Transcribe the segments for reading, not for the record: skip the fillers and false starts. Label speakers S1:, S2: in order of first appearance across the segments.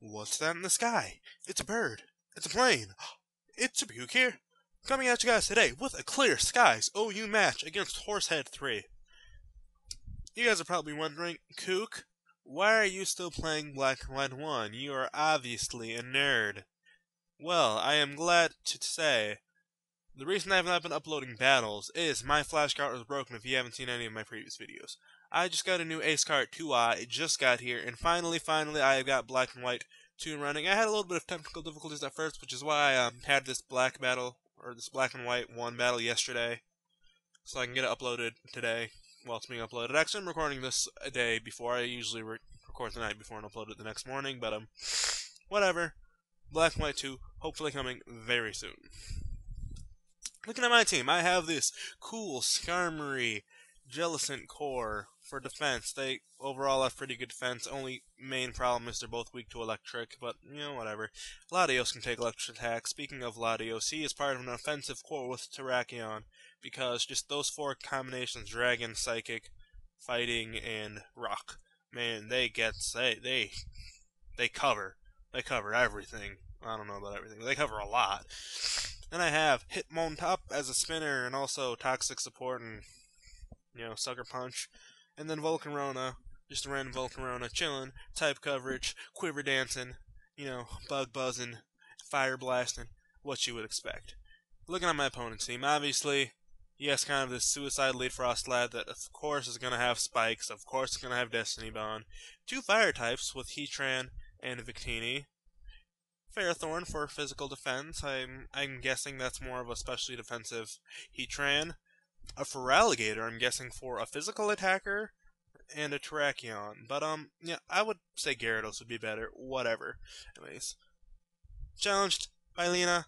S1: What's that in the sky? It's a bird. It's a plane. It's SuperKook here, coming at you guys today with a Clear Skies OU match against HorseHead3. You guys are probably wondering, Kook, why are you still playing Black and White 1? You are obviously a nerd. Well, I am glad to say, the reason I have not been uploading battles is my flashcard was broken if you haven't seen any of my previous videos. I just got a new Ace card 2i, it just got here, and finally I have got Black and White 2 running. I had a little bit of technical difficulties at first, which is why I had this black battle, or this Black and White 1 battle yesterday, so I can get it uploaded today while it's being uploaded. Actually, I'm recording this a day before. I usually record the night before and upload it the next morning, but whatever. Black and White 2, hopefully coming very soon. Looking at my team, I have this cool Skarmory Jellicent core for defense. They overall have pretty good defense. Only main problem is they're both weak to electric, but whatever. Latios can take electric attacks. Speaking of Latios, he is part of an offensive core with Terrakion, because just those 4 combinations, Dragon, Psychic, Fighting, and Rock, man, they cover. They cover everything. I don't know about everything, but they cover a lot. Then I have Hitmontop as a spinner and also Toxic support and, Sucker Punch. And then Volcarona, just a random Volcarona, chillin', type coverage, quiver dancing, bug buzzing, fire blasting, what you would expect. Looking at my opponent's team, obviously, he has kind of this suicide lead Frost lad that, of course, is going to have Spikes, of course, it's going to have Destiny Bond. 2 fire types with Heatran and Victini. Ferrothorn for physical defense. I'm guessing that's more of a specially defensive Heatran. A Feraligatr, I'm guessing, for a physical attacker, and a Terrakion. But yeah, I would say Gyarados would be better. Whatever. Anyways, challenged by Lena.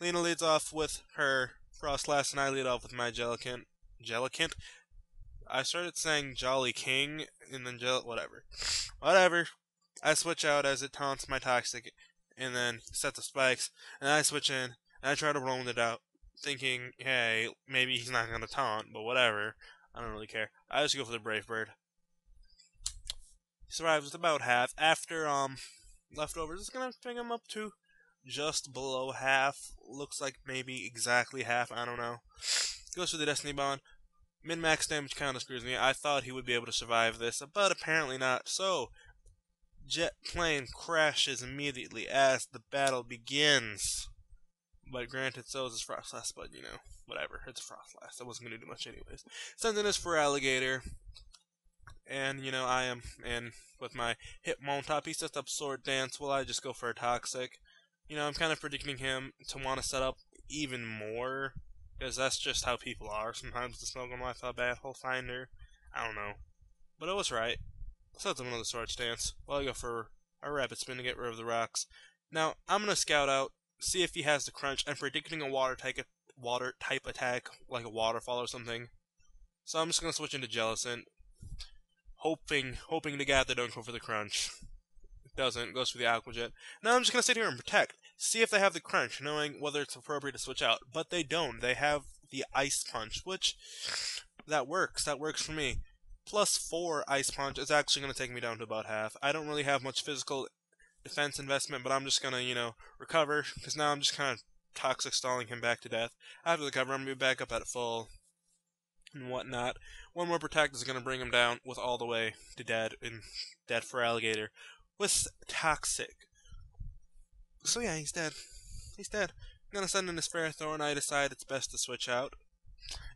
S1: Lena leads off with her Frostlass, and I lead off with my Jellicent. Jellicent? I started saying Jolly King, and then whatever. Whatever. I switch out as it taunts my Toxic, and then set the spikes, and I switch in, and I try to roll it out, thinking, hey, maybe he's not going to taunt, but whatever. I don't really care. I just go for the Brave Bird. He survives with about half. After leftovers, it's going to bring him up to just below half. Looks like maybe exactly half, I don't know. Goes for the Destiny Bond. Min-max damage kind of screws me. I thought he would be able to survive this, but apparently not. So, Jet plane crashes immediately as the battle begins. But granted, so is his Frostlass, but whatever. It's a Frostlass. I wasn't going to do much anyways. Sends in his Feraligatr. And, I am in with my Hitmontop. He sets up Sword Dance while I just go for a Toxic. I'm kind of predicting him to want to set up even more, because that's just how people are. Sometimes the Smogon Wi-Fi battle finder. I don't know. But it was right. Sets up another Sword Stance. Well, I go for a Rapid Spin to get rid of the rocks. Now, I'm going to scout out, see if he has the Crunch. I'm predicting a water type attack, like a Waterfall or something. So I'm just going to switch into Jellicent, hoping to God they don't go for the Crunch. It doesn't, goes for the Aqua Jet. Now I'm just going to sit here and protect, see if they have the Crunch, knowing whether it's appropriate to switch out. But they don't. They have the Ice Punch, which, that works for me. Plus 4 Ice Punch is actually going to take me down to about half. I don't really have much physical defense investment, but I'm just going to, recover, because now I'm just kind of Toxic stalling him back to death. After the cover, I'm going to be back up at full and whatnot. One more Protect is going to bring him down with all the way to dead, and dead Feraligatr with Toxic. So yeah, he's dead. He's dead. I'm going to send in his Ferrothorn. I decide it's best to switch out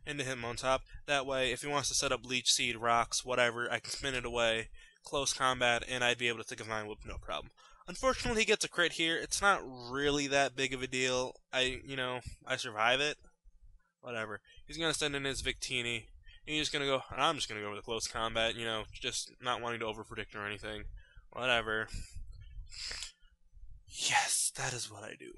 S1: into Hitmontop. That way, if he wants to set up Leech Seed, Rocks, whatever, I can spin it away, close combat, and I'd be able to take a Vine Whip, no problem. Unfortunately, he gets a crit here. It's not really that big of a deal. I survive it. Whatever. He's going to send in his Victini. And he's going to go, and I'm just going to go with the close combat, just not wanting to overpredict or anything. Whatever. Yes, that is what I do.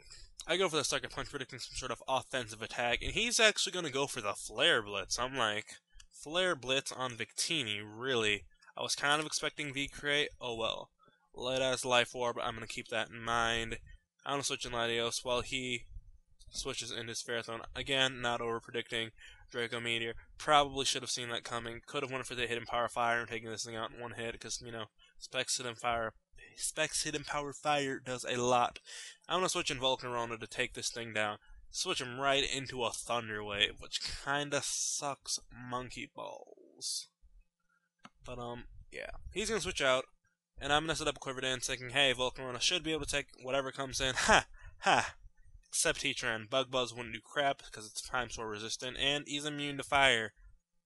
S1: I go for the Sucker Punch, predicting some sort of offensive attack, and he's actually going to go for the Flare Blitz. I'm like, Flare Blitz on Victini, really? I was kind of expecting V-Create, oh well. Light as Life Orb, I'm going to keep that in mind. I'm going to switch in Latios while he switches in his Ferrothorn. Again, not over-predicting. Draco Meteor, probably should have seen that coming. Could have went for the Hidden Power Fire and taken this thing out in one hit, because, Specs Hidden Fire Specs Hidden Power Fire does a lot. I'm going to switch in Volcarona to take this thing down. Switch him right into a Thunder Wave, which kinda sucks monkey balls. But, yeah. He's going to switch out, and I'm going to set up a Quiver Dance thinking, hey, Volcarona should be able to take whatever comes in. Ha! Ha! Except Heatran. Bug Buzz wouldn't do crap, because it's Time Sword resistant, and he's immune to fire.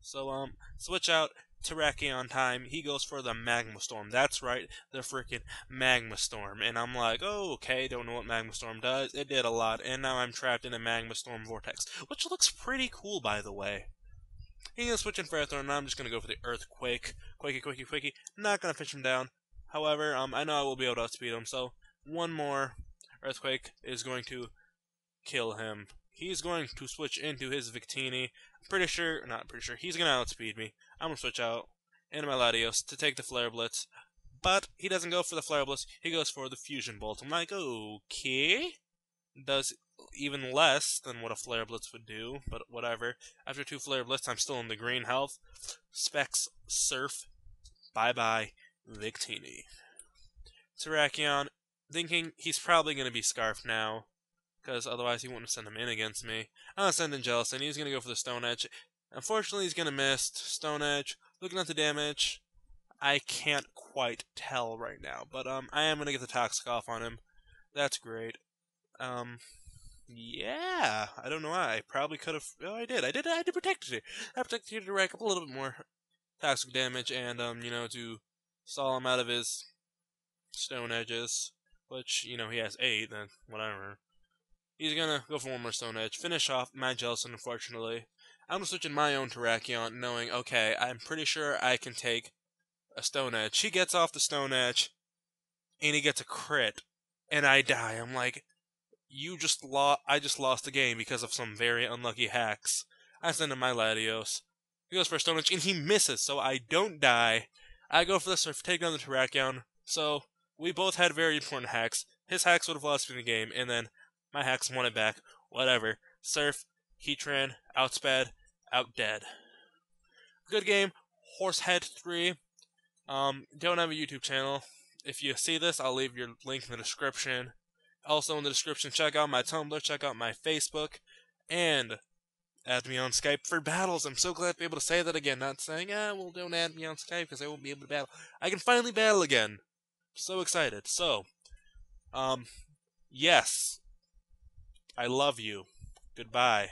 S1: So, switch out Terrakion time. He goes for the Magma Storm. That's right, the freaking Magma Storm. And I'm like, oh, okay, don't know what Magma Storm does. It did a lot, and now I'm trapped in a Magma Storm vortex, which looks pretty cool, by the way. He's gonna switch in Ferrothorn, and I'm just gonna go for the Earthquake. Quakey. Not gonna fish him down. However, I know I will be able to outspeed him, so one more Earthquake is going to kill him. He's going to switch into his Victini. Not pretty sure, he's going to outspeed me. I'm going to switch out into my Latios to take the Flare Blitz. But he doesn't go for the Flare Blitz, he goes for the Fusion Bolt. I'm like, okay. Does even less than what a Flare Blitz would do, but whatever. After 2 Flare Blitz, I'm still in the green health. Specs Surf. Bye-bye, Victini. Terrakion, thinking he's probably going to be Scarf now, because otherwise he wouldn't send him in against me. I'm going to send in Jellicent. He's going to go for the Stone Edge. Unfortunately, he's going to miss Stone Edge. Looking at the damage, I can't quite tell right now, but I am going to get the Toxic off on him. That's great. Yeah, I don't know why. I probably could have. Oh, I did protect it. I protected it to rack up a little bit more toxic damage and, to stall him out of his Stone Edges, which, he has 8, then whatever. He's gonna go for one more Stone Edge, finish off my Jellicent, unfortunately. I'm switching my own Terrakion, knowing, okay, I'm pretty sure I can take a Stone Edge. He gets off the Stone Edge, and he gets a crit, and I die. I'm like, I just lost the game because of some very unlucky hacks. I send him my Latios. He goes for a Stone Edge, and he misses, so I don't die. I go for the Surf, take down the Terrakion. So, we both had very important hacks. His hacks would have lost me the game, and then my hacks won it back. Whatever. Surf, Heatran, outsped, outdead. Good game. HorseHead3. Don't have a YouTube channel. If you see this, I'll leave your link in the description. Also in the description, check out my Tumblr, check out my Facebook, and add me on Skype for battles. I'm so glad to be able to say that again. Not saying, well, don't add me on Skype because I won't be able to battle. I can finally battle again. So excited. So, yes. I love you. Goodbye.